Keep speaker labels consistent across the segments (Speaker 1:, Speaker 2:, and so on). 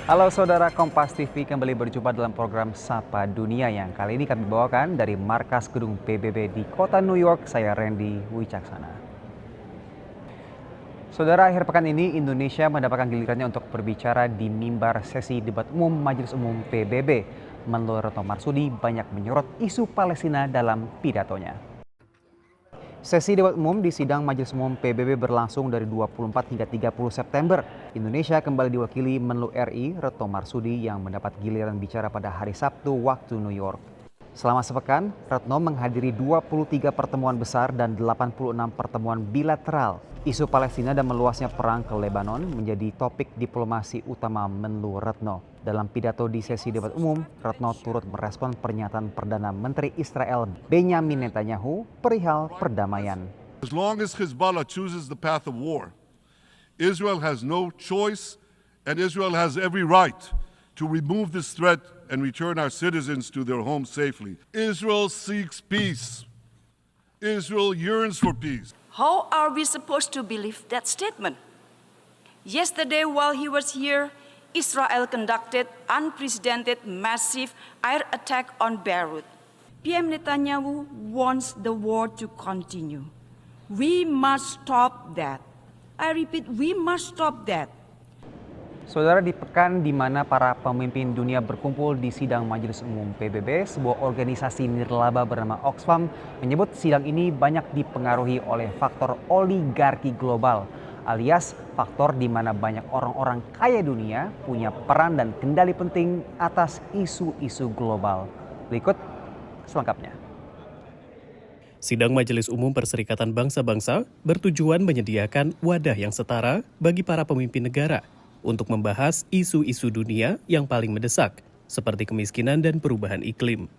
Speaker 1: Halo saudara Kompas TV, kembali berjumpa dalam program Sapa Dunia yang kali ini kami bawakan dari markas gedung PBB di kota New York. Saya Randy Wicaksana. Saudara, akhir pekan ini Indonesia mendapatkan gilirannya untuk berbicara di mimbar sesi debat umum Majelis Umum PBB. Menlu Retno Marsudi banyak menyorot isu Palestina dalam pidatonya. Sesi debat umum di sidang Majelis Umum PBB berlangsung dari 24 hingga 30 September. Indonesia kembali diwakili Menlu RI Retno Marsudi yang mendapat giliran bicara pada hari Sabtu waktu New York. Selama sepekan, Retno menghadiri 23 pertemuan besar dan 86 pertemuan bilateral. Isu Palestina dan meluasnya perang ke Lebanon menjadi topik diplomasi utama Menlu Retno. Dalam pidato di sesi debat umum, Retno turut merespon pernyataan Perdana Menteri Israel Benyamin Netanyahu perihal perdamaian.
Speaker 2: As long as Hezbollah chooses the path of war, Israel has no choice and Israel has every right to remove this threat and return our citizens to their homes safely. Israel seeks peace. Israel yearns for peace.
Speaker 3: How are we supposed to believe that statement? Yesterday, while he was here, Israel conducted unprecedented massive air attack on Beirut. PM Netanyahu wants the war to continue. We must stop that. I repeat, we must stop that.
Speaker 1: Saudara, di pekan di mana para pemimpin dunia berkumpul di sidang Majelis Umum PBB, sebuah organisasi nirlaba bernama Oxfam menyebut sidang ini banyak dipengaruhi oleh faktor oligarki global, alias faktor di mana banyak orang-orang kaya dunia punya peran dan kendali penting atas isu-isu global. Berikut selengkapnya.
Speaker 4: Sidang Majelis Umum Perserikatan Bangsa-Bangsa bertujuan menyediakan wadah yang setara bagi para pemimpin negara untuk membahas isu-isu dunia yang paling mendesak, seperti kemiskinan dan perubahan iklim.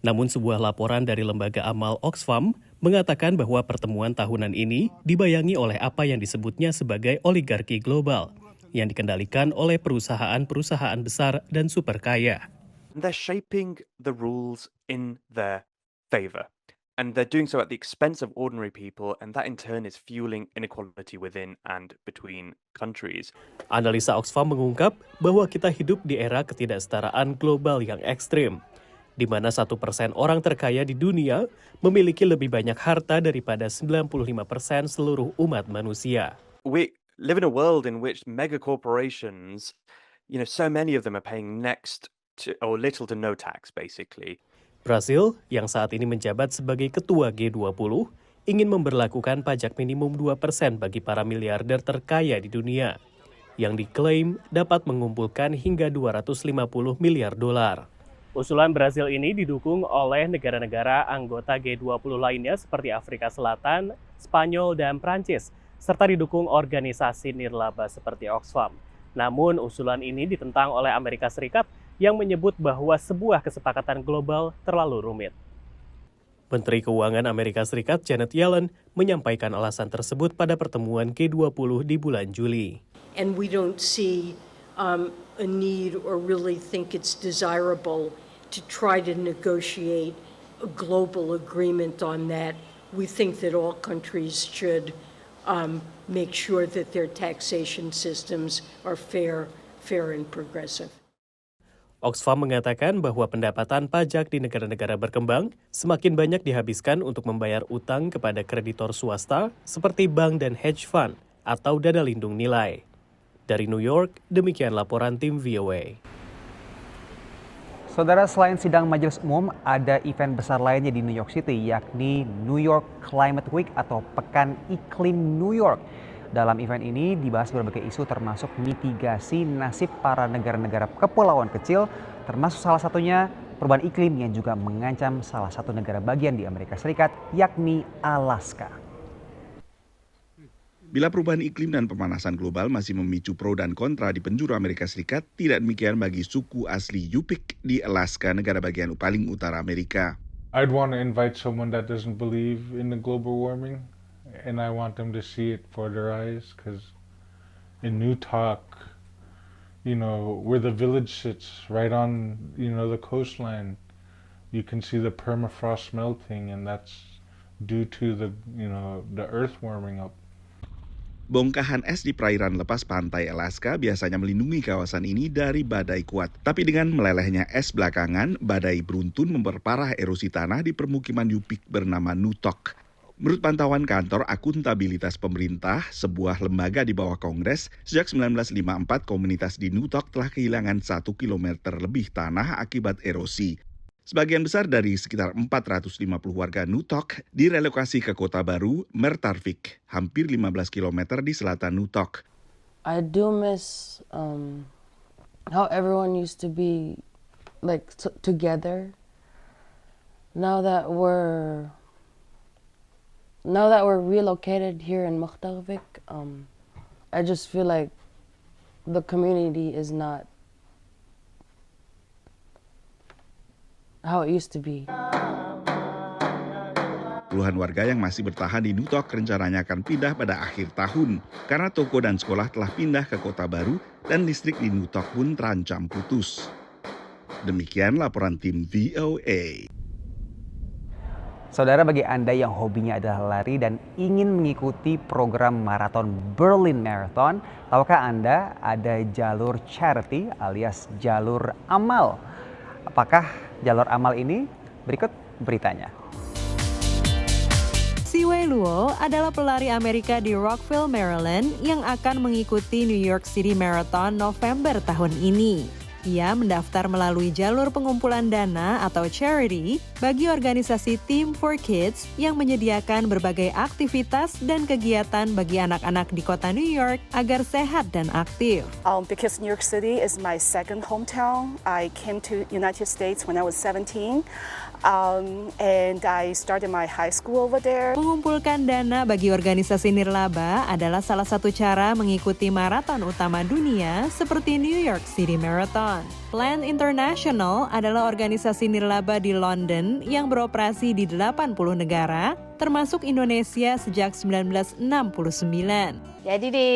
Speaker 4: Namun sebuah laporan dari lembaga amal Oxfam mengatakan bahwa pertemuan tahunan ini dibayangi oleh apa yang disebutnya sebagai oligarki global, yang dikendalikan oleh perusahaan-perusahaan besar dan super kaya.
Speaker 5: They're shaping the rules in their favor. And they're doing so at the expense of ordinary people, and that in turn is fueling inequality within and between countries.
Speaker 4: Analisa Oxfam mengungkap bahwa kita hidup di era ketidaksetaraan global yang ekstrim, di mana 1% orang terkaya di dunia memiliki lebih banyak harta daripada 95% seluruh umat manusia.
Speaker 5: We live in a world in which mega corporations, so many of them are paying next to or little to no tax, basically.
Speaker 4: Brasil, yang saat ini menjabat sebagai ketua G20, ingin memberlakukan pajak minimum 2% bagi para miliarder terkaya di dunia, yang diklaim dapat mengumpulkan hingga 250 miliar dolar. Usulan Brasil ini didukung oleh negara-negara anggota G20 lainnya seperti Afrika Selatan, Spanyol, dan Prancis, serta didukung organisasi nirlaba seperti Oxfam. Namun usulan ini ditentang oleh Amerika Serikat yang menyebut bahwa sebuah kesepakatan global terlalu rumit. Menteri Keuangan Amerika Serikat Janet Yellen menyampaikan alasan tersebut pada pertemuan G20 di bulan Juli.
Speaker 6: And we don't see a need or really think it's desirable to try to negotiate a global agreement on that. We think that all countries should make sure that their taxation systems are fair and progressive.
Speaker 4: Oxfam mengatakan bahwa pendapatan pajak di negara-negara berkembang semakin banyak dihabiskan untuk membayar utang kepada kreditor swasta seperti bank dan hedge fund atau dana lindung nilai. Dari New York, demikian laporan tim VOA.
Speaker 1: Saudara, selain sidang Majelis Umum, ada event besar lainnya di New York City, yakni New York Climate Week atau Pekan Iklim New York. Dalam event ini dibahas berbagai isu termasuk mitigasi nasib para negara-negara kepulauan kecil, termasuk salah satunya perubahan iklim yang juga mengancam salah satu negara bagian di Amerika Serikat, yakni Alaska.
Speaker 7: Bila perubahan iklim dan pemanasan global masih memicu pro dan kontra di penjuru Amerika Serikat, tidak demikian bagi suku asli Yupik di Alaska, negara bagian paling utara Amerika.
Speaker 8: I'd want to invite someone that doesn't believe in the global warming. And I want them to see it for their eyes, because in Newtok, where the village sits, right on, the coastline, you can see the permafrost melting, and that's due to the earth warming up.
Speaker 7: Bongkahan es di perairan lepas pantai Alaska biasanya melindungi kawasan ini dari badai kuat. Tapi dengan melelehnya es belakangan, badai beruntun memperparah erosi tanah di permukiman Yupik bernama Nutok. Menurut pantauan kantor akuntabilitas pemerintah, sebuah lembaga di bawah Kongres, sejak 1954 komunitas di Nutok telah kehilangan 1 kilometer lebih tanah akibat erosi. Sebagian besar dari sekitar 450 warga Nutok direlokasi ke kota baru, Mertarvik, hampir 15 km di selatan Nutok.
Speaker 9: I do miss how everyone used to be like together. Now that we're relocated here in Mertarvik, I just feel like the community is not how it used to be.
Speaker 7: Puluhan warga yang masih bertahan di Nutok rencananya akan pindah pada akhir tahun karena toko dan sekolah telah pindah ke kota baru dan listrik di Nutok pun terancam putus. Demikian laporan tim VOA.
Speaker 1: Saudara, bagi Anda yang hobinya adalah lari dan ingin mengikuti program maraton Berlin Marathon, tahukah Anda ada jalur charity alias jalur amal? Apakah jalur amal ini? Berikut beritanya.
Speaker 10: Siwei Luo adalah pelari Amerika di Rockville, Maryland yang akan mengikuti New York City Marathon November tahun ini. Ia mendaftar melalui jalur pengumpulan dana atau charity bagi organisasi Team for Kids yang menyediakan berbagai aktivitas dan kegiatan bagi anak-anak di kota New York agar sehat dan aktif.
Speaker 11: Because New York City is my second hometown, I came to United States when I was 17. And I started my high school over there.
Speaker 10: Mengumpulkan dana bagi organisasi nirlaba adalah salah satu cara mengikuti maraton utama dunia seperti New York City Marathon. Plan International adalah organisasi nirlaba di London yang beroperasi di 80 negara, termasuk Indonesia sejak 1969.
Speaker 12: Jadi di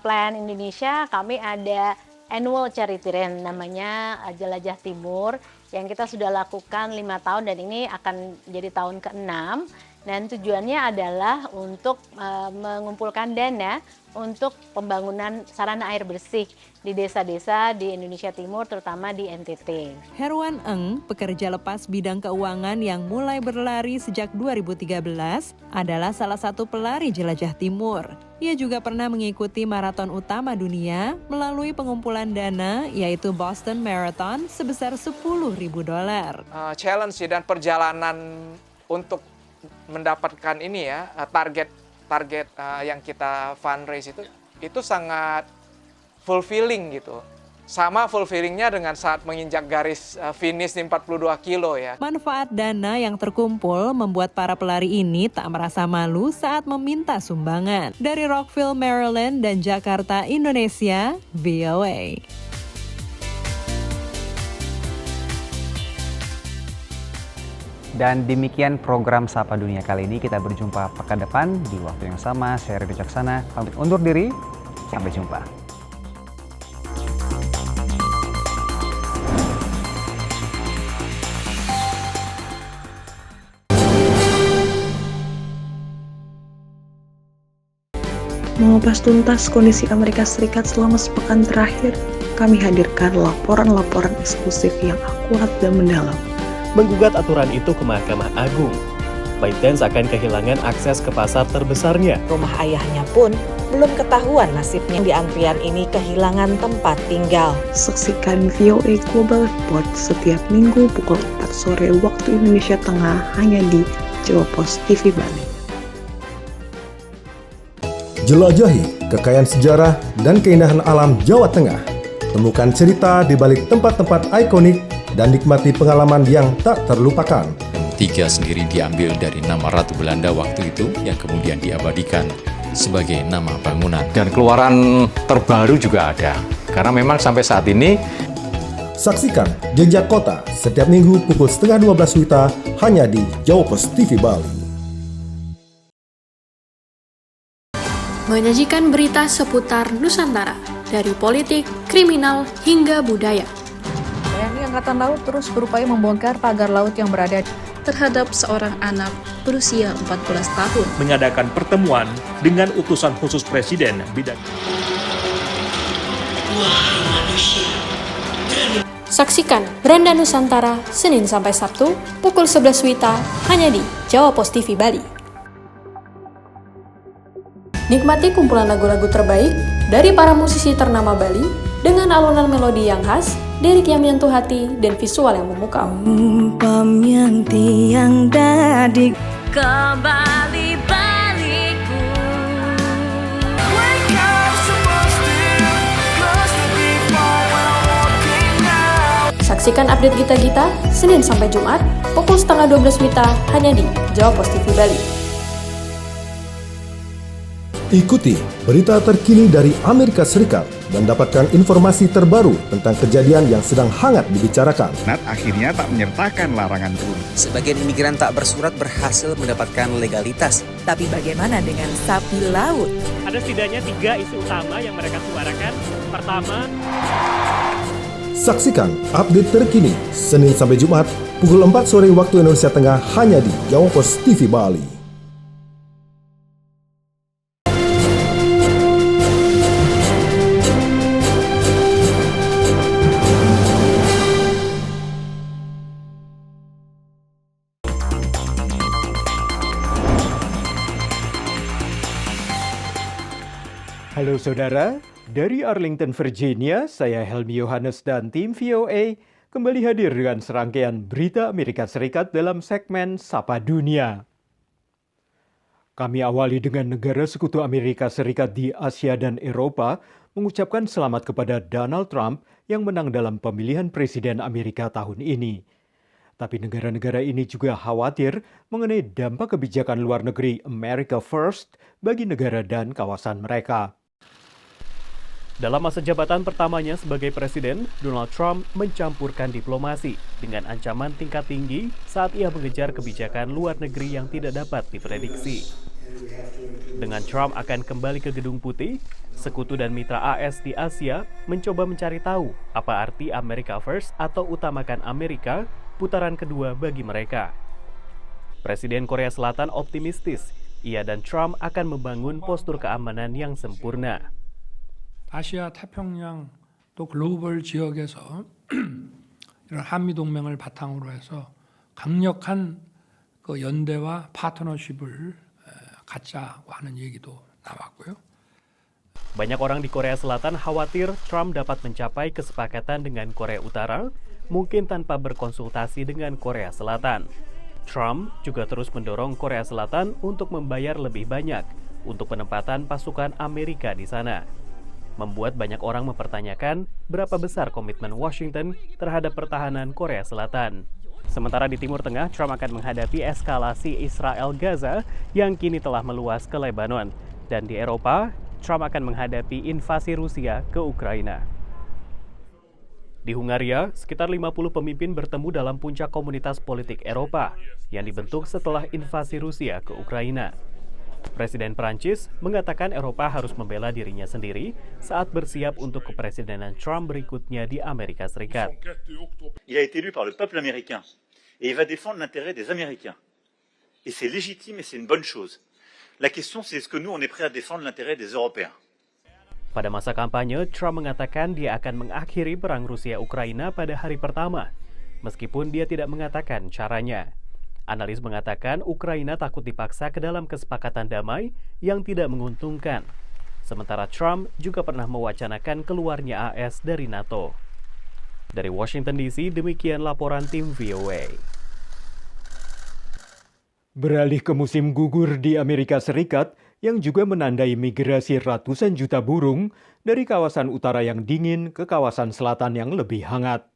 Speaker 12: Plan Indonesia kami ada annual charity run namanya Jelajah Timur yang kita sudah lakukan 5 tahun dan ini akan jadi tahun ke-6 dan tujuannya adalah untuk mengumpulkan dana untuk pembangunan sarana air bersih di desa-desa di Indonesia Timur terutama di NTT.
Speaker 10: Herwan Eng, pekerja lepas bidang keuangan yang mulai berlari sejak 2013, adalah salah satu pelari Jelajah Timur. Ia juga pernah mengikuti maraton utama dunia melalui pengumpulan dana yaitu Boston Marathon sebesar $10.000.
Speaker 13: Challenge dan perjalanan untuk mendapatkan ini ya target yang kita fundraise itu sangat fulfilling gitu. Sama fulfillingnya dengan saat menginjak garis finish di 42 kilo ya.
Speaker 10: Manfaat dana yang terkumpul membuat para pelari ini tak merasa malu saat meminta sumbangan. Dari Rockville, Maryland dan Jakarta, Indonesia, VOA.
Speaker 1: Dan demikian program Sapa Dunia kali ini. Kita berjumpa pekan depan di waktu yang sama. Saya Ridho Caksana, pamit undur diri. Sampai jumpa.
Speaker 14: Mengupas tuntas kondisi Amerika Serikat selama sepekan terakhir, kami hadirkan laporan-laporan eksklusif yang akurat dan mendalam.
Speaker 4: Menggugat aturan itu ke Mahkamah Agung. ByteDance akan kehilangan akses ke pasar terbesarnya.
Speaker 15: Rumah ayahnya pun belum ketahuan nasibnya. Di antrian ini kehilangan tempat tinggal.
Speaker 14: Saksikan VOA Global Report setiap minggu pukul 4 sore waktu Indonesia Tengah hanya di Jawa Post TV Bali.
Speaker 16: Jelajahi kekayaan sejarah dan keindahan alam Jawa Tengah. Temukan cerita di balik tempat-tempat ikonik dan nikmati pengalaman yang tak terlupakan.
Speaker 17: Tiga sendiri diambil dari nama Ratu Belanda waktu itu yang kemudian diabadikan sebagai nama bangunan.
Speaker 18: Dan keluaran terbaru juga ada, karena memang sampai saat ini.
Speaker 16: Saksikan Jejak Kota setiap minggu pukul 11:30 WITA hanya di Jawa Post TV Bali.
Speaker 19: Menyajikan berita seputar Nusantara, dari politik, kriminal, hingga budaya.
Speaker 20: TNI Angkatan Laut terus berupaya membongkar pagar laut yang berada
Speaker 19: terhadap seorang anak berusia 14 tahun.
Speaker 20: Mengadakan pertemuan dengan utusan khusus Presiden bidang.
Speaker 19: Saksikan Beranda Nusantara Senin sampai Sabtu pukul 11 WITA hanya di Jawa Pos TV Bali. Nikmati kumpulan lagu-lagu terbaik dari para musisi ternama Bali dengan alunan melodi yang khas, lirik yang menyentuh hati, dan visual yang memukau.
Speaker 21: Umpam yang tiang dadik
Speaker 22: kembali baliku.
Speaker 19: Saksikan update Gita-Gita Senin sampai Jumat pukul 11:30 WITA hanya di Jawa Pos TV Bali.
Speaker 16: Ikuti berita terkini dari Amerika Serikat dan dapatkan informasi terbaru tentang kejadian yang sedang hangat dibicarakan.
Speaker 7: Nat akhirnya tak menyertakan larangan Trump.
Speaker 23: Sebagian imigran tak bersurat berhasil mendapatkan legalitas.
Speaker 15: Tapi bagaimana dengan sapi laut?
Speaker 4: Ada setidaknya 3 isu utama yang mereka suarakan. Pertama,
Speaker 16: saksikan update terkini Senin sampai Jumat pukul 4 sore waktu Indonesia Tengah hanya di Jawa Pos TV Bali.
Speaker 24: Halo saudara, dari Arlington, Virginia, saya Helmi Yohanes dan tim VOA kembali hadir dengan serangkaian berita Amerika Serikat dalam segmen Sapa Dunia. Kami awali dengan negara sekutu Amerika Serikat di Asia dan Eropa mengucapkan selamat kepada Donald Trump yang menang dalam pemilihan presiden Amerika tahun ini. Tapi negara-negara ini juga khawatir mengenai dampak kebijakan luar negeri America First bagi negara dan kawasan mereka.
Speaker 4: Dalam masa jabatan pertamanya sebagai presiden, Donald Trump mencampurkan diplomasi dengan ancaman tingkat tinggi saat ia mengejar kebijakan luar negeri yang tidak dapat diprediksi. Dengan Trump akan kembali ke Gedung Putih, sekutu dan mitra AS di Asia mencoba mencari tahu apa arti America First atau utamakan Amerika putaran kedua bagi mereka. Presiden Korea Selatan optimistis, ia dan Trump akan membangun postur keamanan yang sempurna.
Speaker 25: 아시아 태평양 또 글로벌 지역에서 이런 한미 동맹을 바탕으로 해서 강력한 그 연대와 파트너십을 갖자고 하는 얘기도 나왔고요.
Speaker 4: Banyak orang di Korea Selatan khawatir Trump dapat mencapai kesepakatan dengan Korea Utara, mungkin tanpa berkonsultasi dengan Korea Selatan. Trump juga terus mendorong Korea Selatan untuk membayar lebih banyak untuk penempatan pasukan Amerika di sana. Membuat banyak orang mempertanyakan berapa besar komitmen Washington terhadap pertahanan Korea Selatan. Sementara di Timur Tengah, Trump akan menghadapi eskalasi Israel-Gaza yang kini telah meluas ke Lebanon. Dan di Eropa, Trump akan menghadapi invasi Rusia ke Ukraina. Di Hungaria, sekitar 50 pemimpin bertemu dalam puncak komunitas politik Eropa yang dibentuk setelah invasi Rusia ke Ukraina. Presiden Prancis mengatakan Eropa harus membela dirinya sendiri saat bersiap untuk kepresidenan Trump berikutnya di Amerika Serikat.
Speaker 26: Il a été élu par le peuple américain et il va défendre l'intérêt des Américains. Et c'est légitime et c'est une bonne chose. La question c'est est-ce que nous on est prêt à défendre l'intérêt des Européens.
Speaker 4: Pada masa kampanye, Trump mengatakan dia akan mengakhiri perang Rusia-Ukraina pada hari pertama, meskipun dia tidak mengatakan caranya. Analis mengatakan Ukraina takut dipaksa ke dalam kesepakatan damai yang tidak menguntungkan. Sementara Trump juga pernah mewacanakan keluarnya AS dari NATO. Dari Washington DC, demikian laporan tim VOA.
Speaker 24: Beralih ke musim gugur di Amerika Serikat yang juga menandai migrasi ratusan juta burung dari kawasan utara yang dingin ke kawasan selatan yang lebih hangat.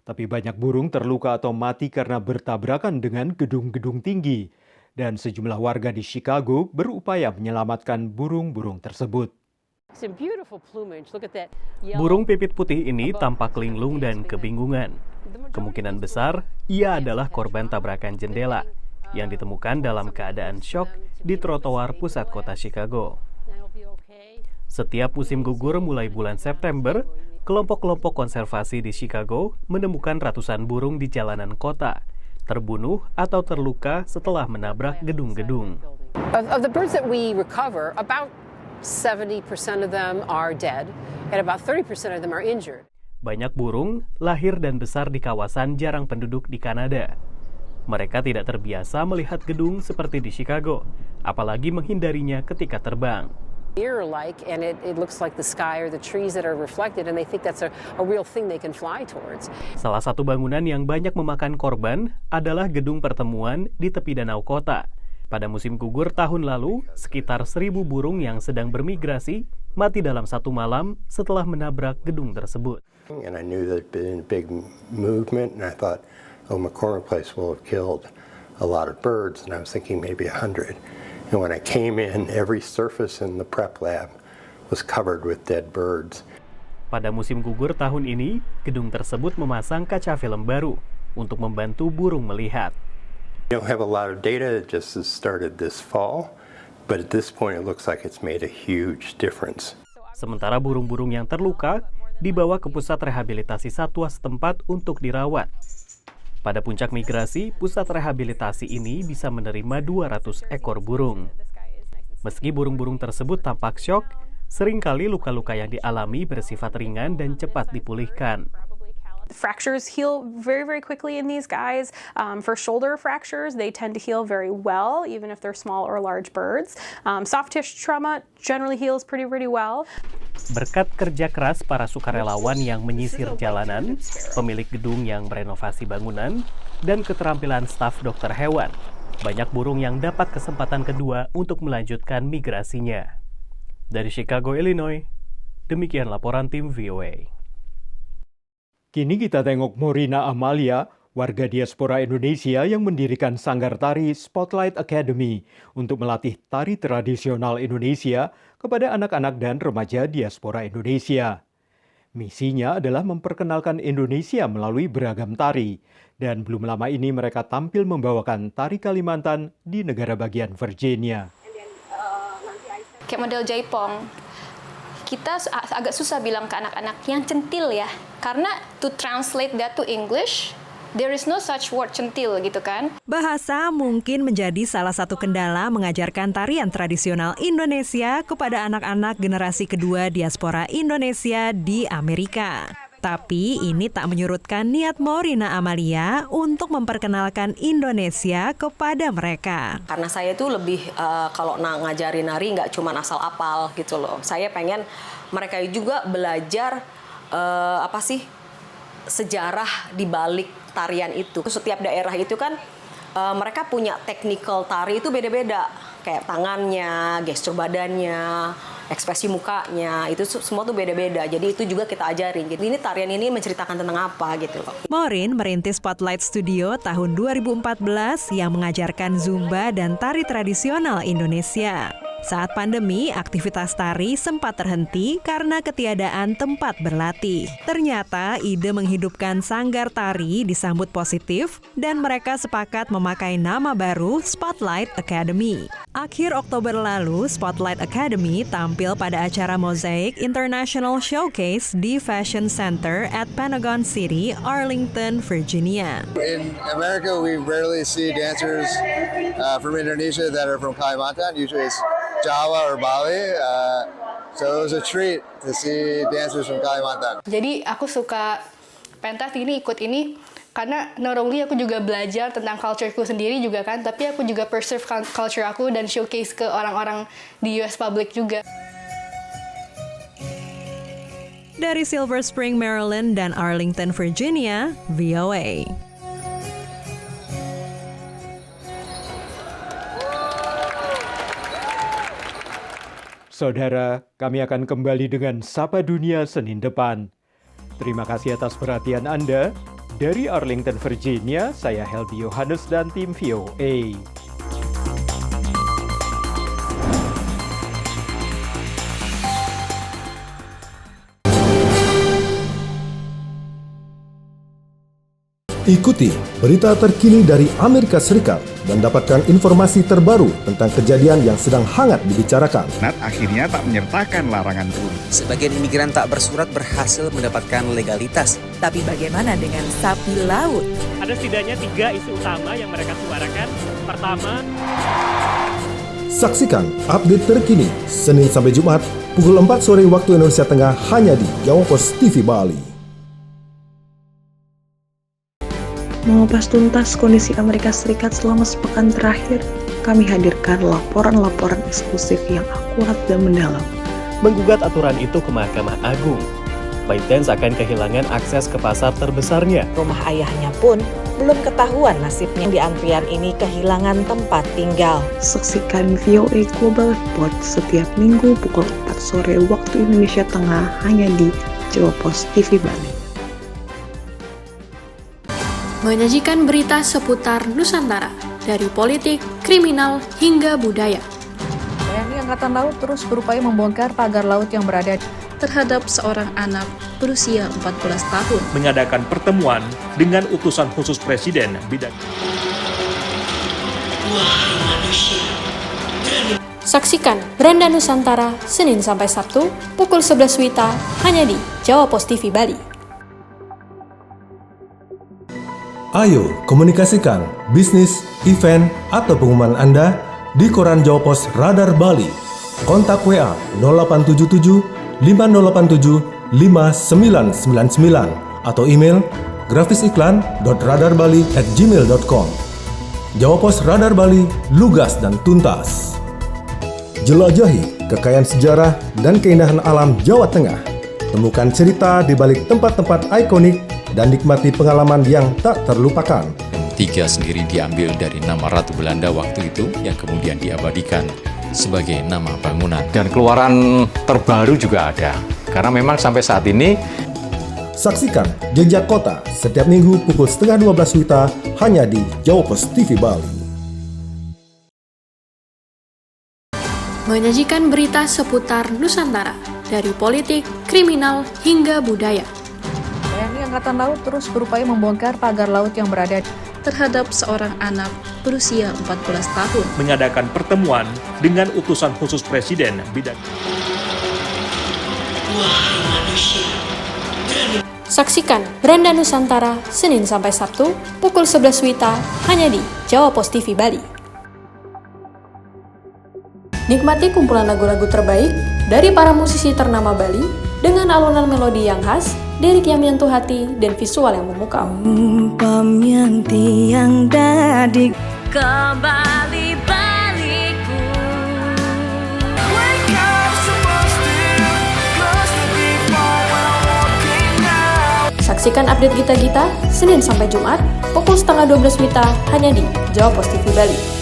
Speaker 24: Tapi banyak burung terluka atau mati karena bertabrakan dengan gedung-gedung tinggi. Dan sejumlah warga di Chicago berupaya menyelamatkan burung-burung tersebut.
Speaker 4: Burung pipit putih ini tampak linglung dan kebingungan. Kemungkinan besar, ia adalah korban tabrakan jendela yang ditemukan dalam keadaan syok di trotoar pusat kota Chicago. Setiap musim gugur mulai bulan September, kelompok-kelompok konservasi di Chicago menemukan ratusan burung di jalanan kota terbunuh atau terluka setelah menabrak gedung-gedung.
Speaker 2: Of the birds that we recover, about 70% of them are dead and about 30% of them are injured.
Speaker 4: Banyak burung lahir dan besar di kawasan jarang penduduk di Kanada. Mereka tidak terbiasa melihat gedung seperti di Chicago, apalagi menghindarinya ketika terbang.
Speaker 2: Mirror-like, and it looks like the sky or the trees that are reflected, and they think that's a real thing they can fly towards.
Speaker 4: Salah satu bangunan yang banyak memakan korban adalah gedung pertemuan di tepi danau kota. Pada musim gugur tahun lalu, sekitar 1.000 burung yang sedang bermigrasi mati dalam satu malam setelah menabrak gedung tersebut.
Speaker 3: And I knew that it'd been a big movement, and I thought, oh, McCormick Place will have killed a lot of birds, and I was thinking maybe 100. And when I came in, every surface in the prep lab was covered with dead birds.
Speaker 4: Pada musim gugur tahun ini, gedung tersebut memasang kaca film baru untuk membantu burung melihat.
Speaker 3: We don't have a lot of data, it just has started this fall, but at this point it looks like it's made a huge difference.
Speaker 4: Sementara burung-burung yang terluka dibawa ke pusat rehabilitasi satwa setempat untuk dirawat. Pada puncak migrasi, pusat rehabilitasi ini bisa menerima 200 ekor burung. Meski burung-burung tersebut tampak syok, seringkali luka-luka yang dialami bersifat ringan dan cepat dipulihkan.
Speaker 5: Fractures heal very, very quickly in these guys. For shoulder fractures, they tend to heal very well, even if they're small or large birds. Soft tissue trauma generally heals pretty well.
Speaker 4: Berkat kerja keras para sukarelawan yang menyisir jalanan, pemilik gedung yang merenovasi bangunan, dan keterampilan staf dokter hewan, banyak burung yang dapat kesempatan kedua untuk melanjutkan migrasinya. Dari Chicago, Illinois, demikian laporan tim VOA.
Speaker 24: Kini kita tengok Morina Amalia, warga diaspora Indonesia yang mendirikan sanggar tari Spotlight Academy untuk melatih tari tradisional Indonesia kepada anak-anak dan remaja diaspora Indonesia. Misinya adalah memperkenalkan Indonesia melalui beragam tari, dan belum lama ini mereka tampil membawakan tari Kalimantan di negara bagian Virginia.
Speaker 19: Kayak model jaipong. Kita agak susah bilang ke anak-anak yang centil ya, karena to translate that to English, there is no such word centil gitu kan.
Speaker 10: Bahasa mungkin menjadi salah satu kendala mengajarkan tarian tradisional Indonesia kepada anak-anak generasi kedua diaspora Indonesia di Amerika. Tapi ini tak menyurutkan niat Morina Amalia untuk memperkenalkan Indonesia kepada mereka.
Speaker 6: Karena saya tuh lebih kalau ngajarin nari nggak cuma asal apal gitu loh. Saya pengen mereka juga belajar sejarah di balik tarian itu. Setiap daerah itu kan mereka punya technical tari itu beda-beda. Kayak tangannya, gestur badannya, ekspresi mukanya, itu semua tuh beda-beda. Jadi itu juga kita ajarin. Jadi ini tarian ini menceritakan tentang apa gitu loh.
Speaker 10: Morin merintis Spotlight Studio tahun 2014 yang mengajarkan Zumba dan tari tradisional Indonesia. Saat pandemi, aktivitas tari sempat terhenti karena ketiadaan tempat berlatih. Ternyata ide menghidupkan sanggar tari disambut positif dan mereka sepakat memakai nama baru Spotlight Academy. Akhir Oktober lalu, Spotlight Academy tampil pada acara Mosaic International Showcase di Fashion Center at Pentagon City, Arlington, Virginia.
Speaker 8: In America, we rarely see dancers from Indonesia that are from Kalimantan. Usually it's Jawa or Bali, so it was a treat to see dancers from Kalimantan.
Speaker 5: Jadi aku suka pentas ini, ikut ini karena not only aku juga belajar tentang culture-ku sendiri juga kan, tapi aku juga preserve culture aku dan showcase ke orang-orang di US public juga.
Speaker 10: Dari Silver Spring, Maryland dan Arlington, Virginia, VOA.
Speaker 24: Saudara, kami akan kembali dengan Sapa Dunia Senin depan. Terima kasih atas perhatian Anda. Dari Arlington, Virginia, saya Helby Yohanes dan tim VOA.
Speaker 16: Ikuti berita terkini dari Amerika Serikat dan dapatkan informasi terbaru tentang kejadian yang sedang hangat dibicarakan.
Speaker 7: Senat akhirnya tak menyertakan larangan Trump.
Speaker 23: Sebagian imigran tak bersurat berhasil mendapatkan legalitas.
Speaker 15: Tapi bagaimana dengan sapi laut?
Speaker 4: Ada setidaknya 3 isu utama yang mereka suarakan. Pertama,
Speaker 16: Saksikan update terkini Senin sampai Jumat pukul 4 sore waktu Indonesia Tengah hanya di Jawa Pos TV Bali.
Speaker 1: Mengupas tuntas kondisi Amerika Serikat selama sepekan terakhir, kami hadirkan laporan-laporan eksklusif yang akurat dan mendalam.
Speaker 4: Menggugat aturan itu ke Mahkamah Agung. ByteDance akan kehilangan akses ke pasar terbesarnya.
Speaker 15: Rumah ayahnya pun belum ketahuan nasibnya. Di antrian ini kehilangan tempat tinggal.
Speaker 1: Saksikan VOA Global Report setiap minggu pukul 4 sore waktu Indonesia Tengah hanya di Jawa Pos TV Bali.
Speaker 9: Menyajikan berita seputar Nusantara, dari politik, kriminal, hingga budaya.
Speaker 11: TNI Angkatan Laut terus berupaya membongkar pagar laut yang berada
Speaker 9: Terhadap seorang anak berusia 14 tahun.
Speaker 20: Mengadakan pertemuan dengan utusan khusus Presiden bidang.
Speaker 9: Saksikan Beranda Nusantara Senin sampai Sabtu pukul 11 WITA hanya di Jawa Pos TV Bali.
Speaker 16: Ayo komunikasikan bisnis, event, atau pengumuman Anda di koran Jawa Pos Radar Bali. Kontak WA 0877 5087 5999 atau email grafisiklan.radarbali@gmail.com. Jawa Pos Radar Bali, lugas dan tuntas. Jelajahi kekayaan sejarah dan keindahan alam Jawa Tengah. Temukan cerita di balik tempat-tempat ikonik dan nikmati pengalaman yang tak terlupakan.
Speaker 17: 3 sendiri diambil dari nama Ratu Belanda waktu itu yang kemudian diabadikan sebagai nama bangunan.
Speaker 18: Dan keluaran terbaru juga ada. Karena memang sampai saat ini
Speaker 16: Saksikan Jejak Kota setiap minggu pukul 11:30 WITA hanya di Jawa Pos TV Bali.
Speaker 9: Menyajikan berita seputar Nusantara, dari politik, kriminal, hingga budaya.
Speaker 11: TNI Angkatan Laut terus berupaya membongkar pagar laut yang berada
Speaker 9: terhadap seorang anak berusia 14 tahun.
Speaker 20: Mengadakan pertemuan dengan utusan khusus Presiden bidang.
Speaker 9: Saksikan Beranda Nusantara Senin sampai Sabtu pukul 11 WITA hanya di Jawa Pos TV Bali. Nikmati kumpulan lagu-lagu terbaik dari para musisi ternama Bali dengan alunan melodi yang khas, lirik yang menyentuh hati, dan visual yang memukau.
Speaker 21: Umpam yang tiang dadi
Speaker 22: Kembali baliku.
Speaker 9: Saksikan update Gita-Gita Senin sampai Jumat pukul 11:30 WITA hanya di Jawa Pos TV Bali.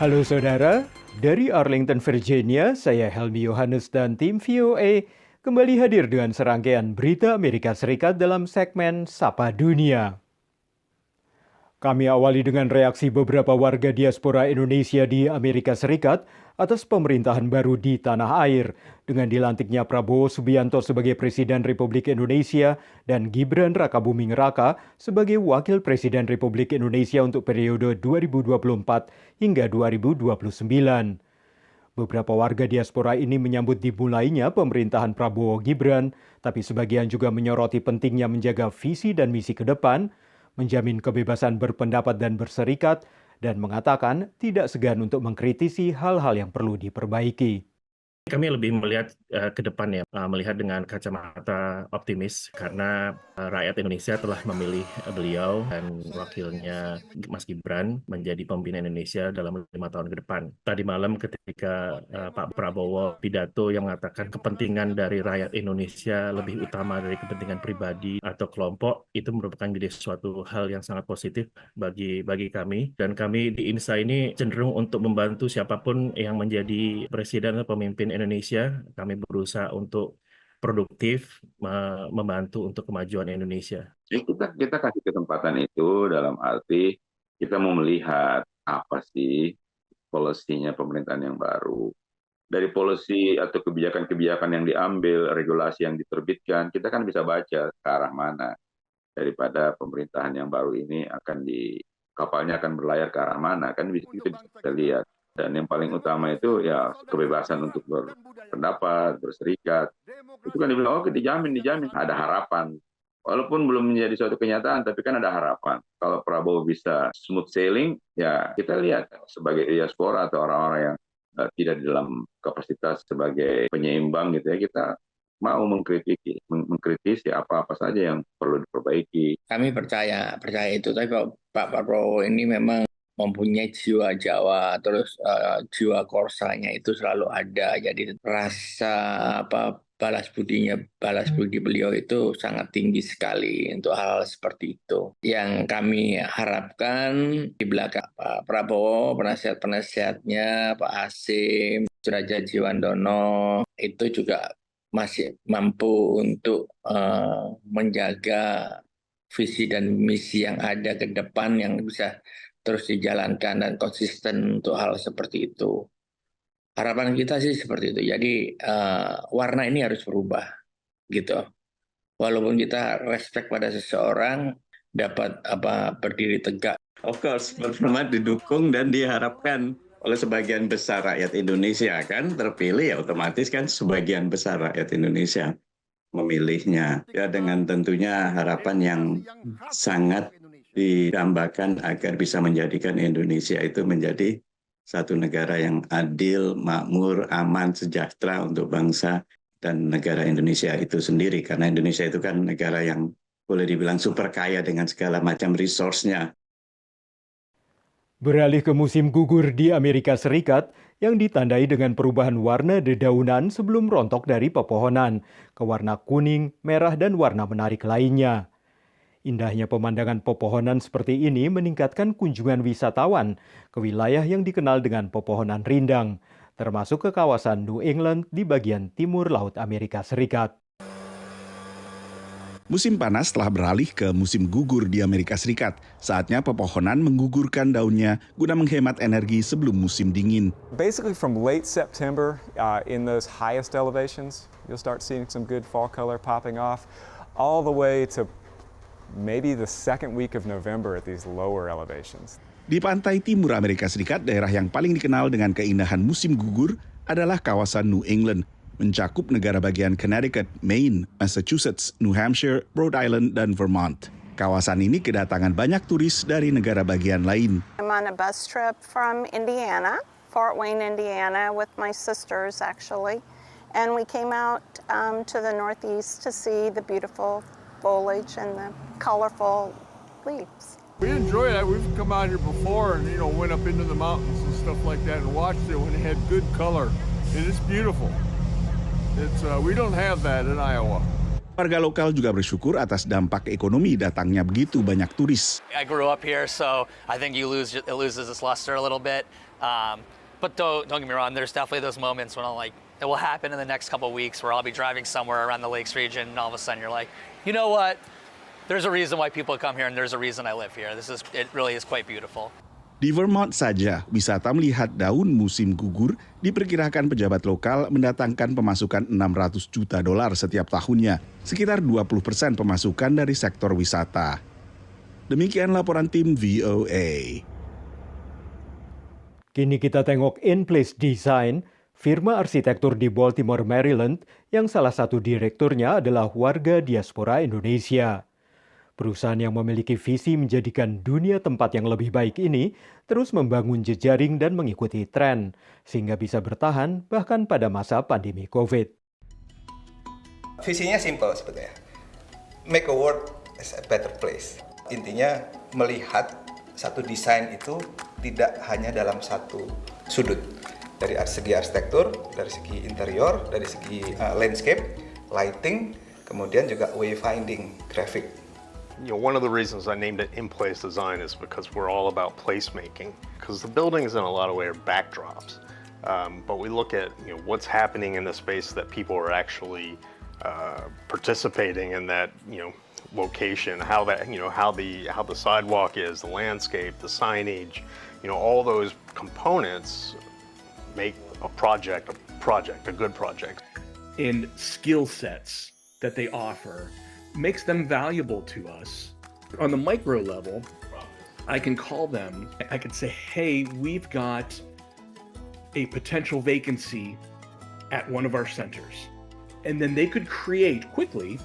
Speaker 24: Halo saudara, dari Arlington, Virginia, saya Helmi Yohanes dan tim VOA kembali hadir dengan serangkaian berita Amerika Serikat dalam segmen Sapa Dunia. Kami awali dengan reaksi beberapa warga diaspora Indonesia di Amerika Serikat atas pemerintahan baru di tanah air dengan dilantiknya Prabowo Subianto sebagai Presiden Republik Indonesia dan Gibran Rakabuming Raka sebagai Wakil Presiden Republik Indonesia untuk periode 2024 hingga 2029. Beberapa warga diaspora ini menyambut dimulainya pemerintahan Prabowo Gibran, tapi sebagian juga menyoroti pentingnya menjaga visi dan misi ke depan, menjamin kebebasan berpendapat dan berserikat, dan mengatakan tidak segan untuk mengkritisi hal-hal yang perlu diperbaiki.
Speaker 12: Kami lebih melihat ke depan ya, melihat dengan kacamata optimis karena rakyat Indonesia telah memilih beliau dan wakilnya Mas Gibran menjadi pembina Indonesia dalam 5 tahun ke depan. Tadi malam ketika Pak Prabowo pidato yang mengatakan kepentingan dari rakyat Indonesia lebih utama dari kepentingan pribadi atau kelompok, itu merupakan menjadi suatu hal yang sangat positif bagi kami. Dan kami di INSA ini cenderung untuk membantu siapapun yang menjadi presiden atau pemimpin Indonesia. Kami berusaha untuk produktif membantu untuk kemajuan Indonesia.
Speaker 2: Kita kasih kesempatan itu dalam arti kita mau melihat apa sih polisinya pemerintahan yang baru. Dari polisi atau kebijakan-kebijakan yang diambil, regulasi yang diterbitkan, kita kan bisa baca ke arah mana daripada pemerintahan yang baru ini kapalnya akan berlayar ke arah mana, kan kita bisa lihat. Dan yang paling utama itu ya kebebasan untuk berpendapat, berserikat. Itu kan dibilang, oke dijamin, ada harapan. Walaupun belum menjadi suatu kenyataan, tapi kan ada harapan. Kalau Prabowo bisa smooth sailing, ya kita lihat sebagai diaspora atau orang-orang yang tidak di dalam kapasitas sebagai penyeimbang gitu ya, kita mau mengkritisi apa-apa saja yang perlu diperbaiki.
Speaker 3: Kami percaya itu, tapi Pak Prabowo ini memang mempunyai jiwa Jawa, terus jiwa korsanya itu selalu ada. Jadi rasa balas budi beliau itu sangat tinggi sekali untuk hal seperti itu. Yang kami harapkan di belakang Pak Prabowo, penasihat-penasihatnya, Pak Hasim, Sudrajat Jiwandono, itu juga masih mampu untuk menjaga visi dan misi yang ada ke depan yang bisa terus dijalankan dan konsisten untuk hal seperti itu. Harapan kita sih seperti itu. Jadi warna ini harus berubah, gitu. Walaupun kita respect pada seseorang, dapat berdiri tegak.
Speaker 13: Of course, pertama didukung dan diharapkan oleh sebagian besar rakyat Indonesia kan terpilih, ya otomatis kan sebagian besar rakyat Indonesia memilihnya. Ya dengan tentunya harapan yang sangat didambakan agar bisa menjadikan Indonesia itu menjadi satu negara yang adil, makmur, aman, sejahtera untuk bangsa dan negara Indonesia itu sendiri. Karena Indonesia itu kan negara yang boleh dibilang super kaya dengan segala macam resource-nya.
Speaker 24: Beralih ke musim gugur di Amerika Serikat yang ditandai dengan perubahan warna dedaunan sebelum rontok dari pepohonan ke warna kuning, merah, dan warna menarik lainnya. Indahnya pemandangan pepohonan seperti ini meningkatkan kunjungan wisatawan ke wilayah yang dikenal dengan pepohonan rindang, termasuk ke kawasan New England di bagian timur Laut Amerika Serikat.
Speaker 7: Musim panas telah beralih ke musim gugur di Amerika Serikat. Saatnya pepohonan menggugurkan daunnya guna menghemat energi sebelum musim dingin.
Speaker 14: Basically from late September in those highest elevations, you'll start seeing some good fall color popping off, all the way to maybe the second week of November at these lower elevations.
Speaker 7: Di pantai timur Amerika Serikat, daerah yang paling dikenal dengan keindahan musim gugur adalah kawasan New England, mencakup negara bagian Connecticut, Maine, Massachusetts, New Hampshire, Rhode Island, dan Vermont. Kawasan ini kedatangan banyak turis dari negara bagian lain.
Speaker 25: I'm on a bus trip from Indiana, Fort Wayne, Indiana, with my sisters actually, and we came out to the Northeast to see the beautiful foliage and the colorful leaves.
Speaker 26: We enjoy that. We've come out here before and went up into the mountains and stuff like that and watched it when it had good color. It is beautiful. We don't have that in Iowa.
Speaker 7: Warga lokal juga bersyukur atas dampak ekonomi datangnya begitu banyak turis.
Speaker 27: I grew up here, so I think it loses its luster a little bit. But don't get me wrong, there's definitely those moments when it will happen in the next couple of weeks where I'll be driving somewhere around the Lakes region and all of a sudden you're like, you know what? There's a reason why people come here and there's a reason I live here. It really is quite beautiful.
Speaker 7: Di Vermont saja, wisata melihat daun musim gugur diperkirakan pejabat lokal mendatangkan pemasukan $600 juta setiap tahunnya, sekitar 20% pemasukan dari sektor wisata. Demikian laporan tim VOA.
Speaker 24: Kini kita tengok In-Place Design, firma arsitektur di Baltimore, Maryland, yang salah satu direkturnya adalah warga diaspora Indonesia. Perusahaan yang memiliki visi menjadikan dunia tempat yang lebih baik ini terus membangun jejaring dan mengikuti tren, sehingga bisa bertahan bahkan pada masa pandemi COVID.
Speaker 28: Visinya simple sebetulnya. Make a world as a better place. Intinya melihat satu desain itu tidak hanya dalam satu sudut. Dari segi arsitektur, dari segi interior, dari segi landscape, lighting, kemudian juga wayfinding, graphic.
Speaker 29: One of the reasons I named it In-Place Design is because we're all about placemaking. Because the buildings in a lot of ways are backdrops. But we look at what's happening in the space that people are actually participating in that, location, how that, how the sidewalk is, the landscape, the signage, all those components make a good project.
Speaker 20: And skill sets that they offer makes them valuable to us. On the micro level, I can call them, I can say, hey, we've got a potential vacancy at one of our centers. And then they could create quickly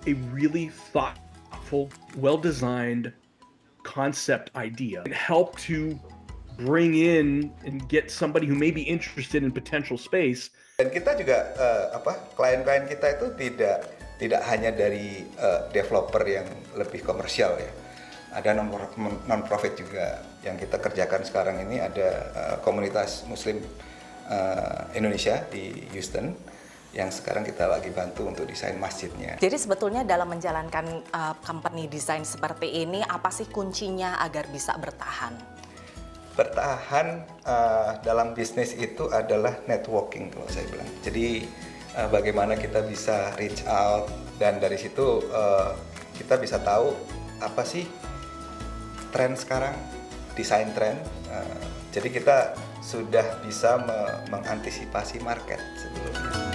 Speaker 20: a really thoughtful, well-designed concept idea and help to bring in and get somebody who may be interested in potential space.
Speaker 28: Dan kita juga klien-klien kita itu tidak hanya dari developer yang lebih komersial ya. Ada non-profit juga yang kita kerjakan sekarang ini, ada komunitas Muslim Indonesia di Houston yang sekarang kita lagi bantu untuk desain masjidnya.
Speaker 1: Jadi sebetulnya dalam menjalankan company design seperti ini, apa sih kuncinya agar bisa bertahan?
Speaker 28: Bertahan dalam bisnis itu adalah networking kalau saya bilang. Jadi bagaimana kita bisa reach out dan dari situ kita bisa tahu apa sih tren sekarang, desain tren. Jadi kita sudah bisa mengantisipasi market sebelumnya.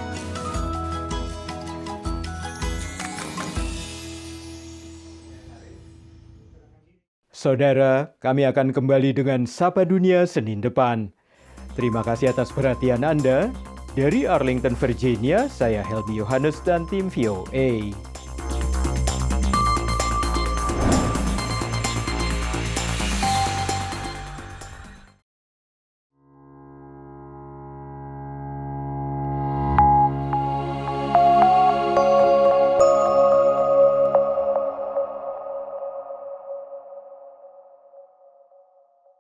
Speaker 24: Saudara, kami akan kembali dengan Sapa Dunia Senin depan. Terima kasih atas perhatian Anda. Dari Arlington, Virginia, saya Helmi Yohanes dan tim VOA.